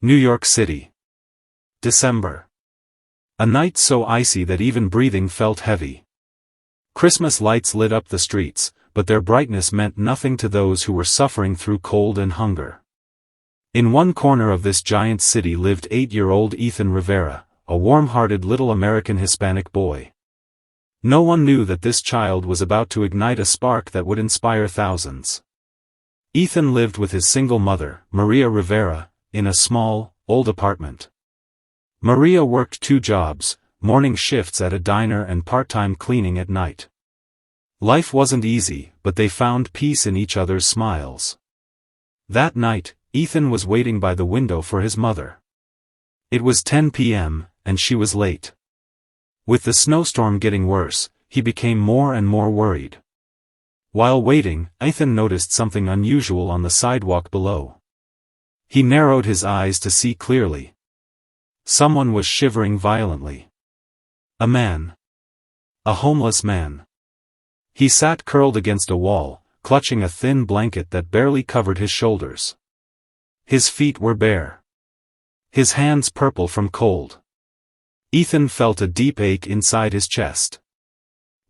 New York City. December. A night so icy that even breathing felt heavy. Christmas lights lit up the streets, but their brightness meant nothing to those who were suffering through cold and hunger. In one corner of this giant city lived 8-year-old Ethan Rivera, a warm-hearted little American Hispanic boy. No one knew that this child was about to ignite a spark that would inspire thousands. Ethan lived with his single mother, Maria Rivera, in a small, old apartment. Maria worked 2 jobs, morning shifts at a diner and part-time cleaning at night. Life wasn't easy, but they found peace in each other's smiles. That night, Ethan was waiting by the window for his mother. It was 10 p.m., and she was late. With the snowstorm getting worse, he became more and more worried. While waiting, Ethan noticed something unusual on the sidewalk below. He narrowed his eyes to see clearly. Someone was shivering violently. A man. A homeless man. He sat curled against a wall, clutching a thin blanket that barely covered his shoulders. His feet were bare. His hands purple from cold. Ethan felt a deep ache inside his chest.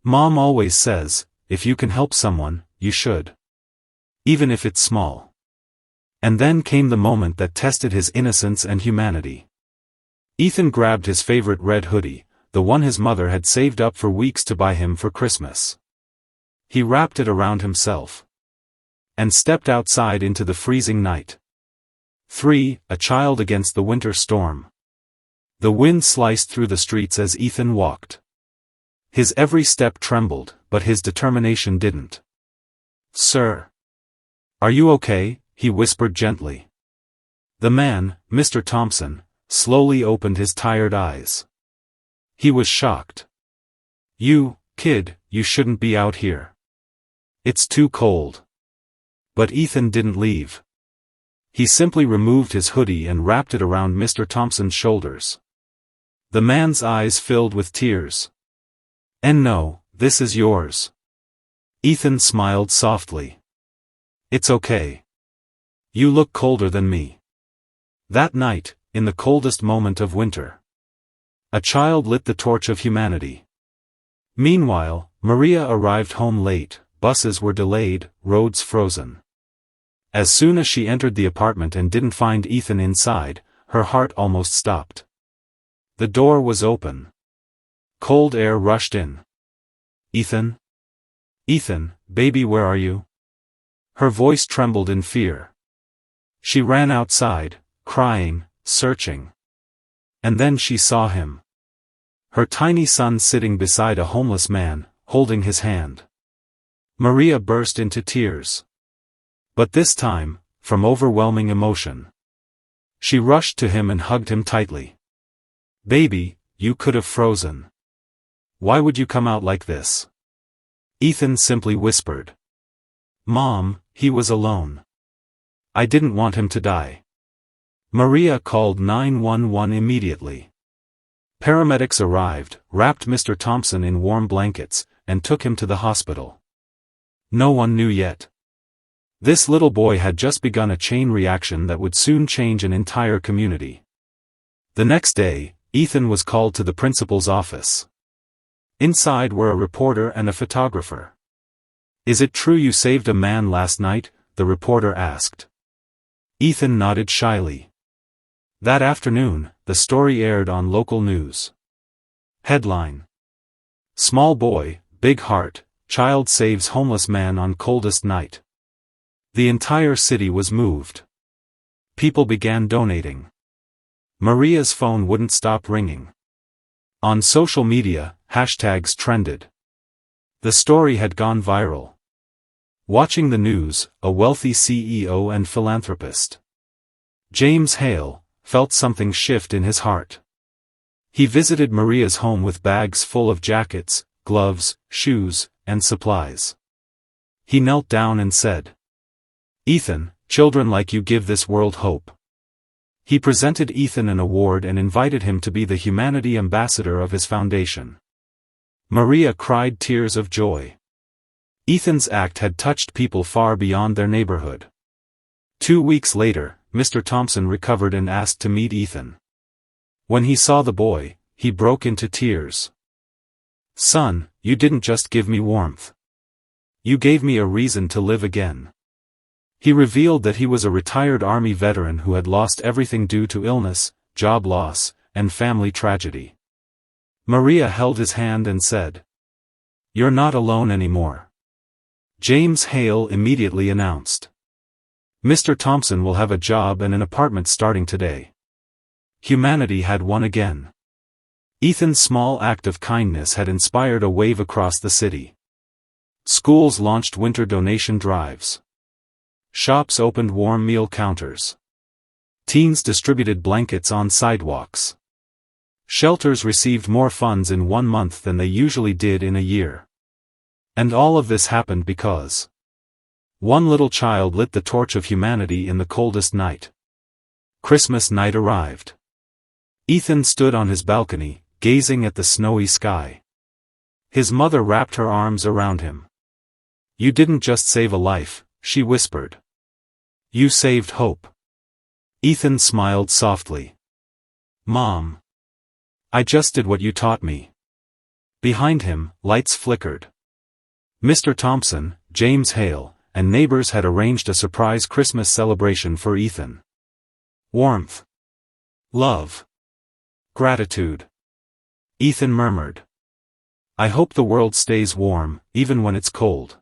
Mom always says, if you can help someone, you should. Even if it's small. And then came the moment that tested his innocence and humanity. Ethan grabbed his favorite red hoodie, the one his mother had saved up for weeks to buy him for Christmas. He wrapped it around himself. And stepped outside into the freezing night. 3. A child against the winter storm. The wind sliced through the streets as Ethan walked. His every step trembled, but his determination didn't. "Sir. Are you okay?" he whispered gently. The man, Mr. Thompson, slowly opened his tired eyes. He was shocked. "You, kid, you shouldn't be out here. It's too cold." But Ethan didn't leave. He simply removed his hoodie and wrapped it around Mr. Thompson's shoulders. The man's eyes filled with tears. "And no, this is yours." Ethan smiled softly. "It's okay. You look colder than me." That night, in the coldest moment of winter, a child lit the torch of humanity. Meanwhile, Maria arrived home late, buses were delayed, roads frozen. As soon as she entered the apartment and didn't find Ethan inside, her heart almost stopped. The door was open. Cold air rushed in. "Ethan? Ethan, baby, where are you?" Her voice trembled in fear. She ran outside, crying, searching. And then she saw him. Her tiny son sitting beside a homeless man, holding his hand. Maria burst into tears. But this time, from overwhelming emotion. She rushed to him and hugged him tightly. "Baby, you could have frozen. Why would you come out like this?" Ethan simply whispered. "Mom, he was alone. I didn't want him to die." Maria called 911 immediately. Paramedics arrived, wrapped Mr. Thompson in warm blankets, and took him to the hospital. No one knew yet. This little boy had just begun a chain reaction that would soon change an entire community. The next day, Ethan was called to the principal's office. Inside were a reporter and a photographer. "Is it true you saved a man last night?" the reporter asked. Ethan nodded shyly. That afternoon, the story aired on local news. Headline: Small boy, big heart, child saves homeless man on coldest night. The entire city was moved. People began donating. Maria's phone wouldn't stop ringing. On social media, hashtags trended. The story had gone viral. Watching the news, a wealthy CEO and philanthropist, James Hale, felt something shift in his heart. He visited Maria's home with bags full of jackets, gloves, shoes, and supplies. He knelt down and said, "Ethan, children like you give this world hope." He presented Ethan an award and invited him to be the humanity ambassador of his foundation. Maria cried tears of joy. Ethan's act had touched people far beyond their neighborhood. 2 weeks later, Mr. Thompson recovered and asked to meet Ethan. When he saw the boy, he broke into tears. "Son, you didn't just give me warmth. You gave me a reason to live again." He revealed that he was a retired Army veteran who had lost everything due to illness, job loss, and family tragedy. Maria held his hand and said, "You're not alone anymore." James Hale immediately announced, "Mr. Thompson will have a job and an apartment starting today." Humanity had won again. Ethan's small act of kindness had inspired a wave across the city. Schools launched winter donation drives. Shops opened warm meal counters. Teens distributed blankets on sidewalks. Shelters received more funds in 1 month than they usually did in a year. And all of this happened because one little child lit the torch of humanity in the coldest night. Christmas night arrived. Ethan stood on his balcony, gazing at the snowy sky. His mother wrapped her arms around him. "You didn't just save a life," she whispered. "You saved hope." Ethan smiled softly. "Mom. I just did what you taught me." Behind him, lights flickered. Mr. Thompson, James Hale, and neighbors had arranged a surprise Christmas celebration for Ethan. Warmth. Love. Gratitude. Ethan murmured, "I hope the world stays warm, even when it's cold."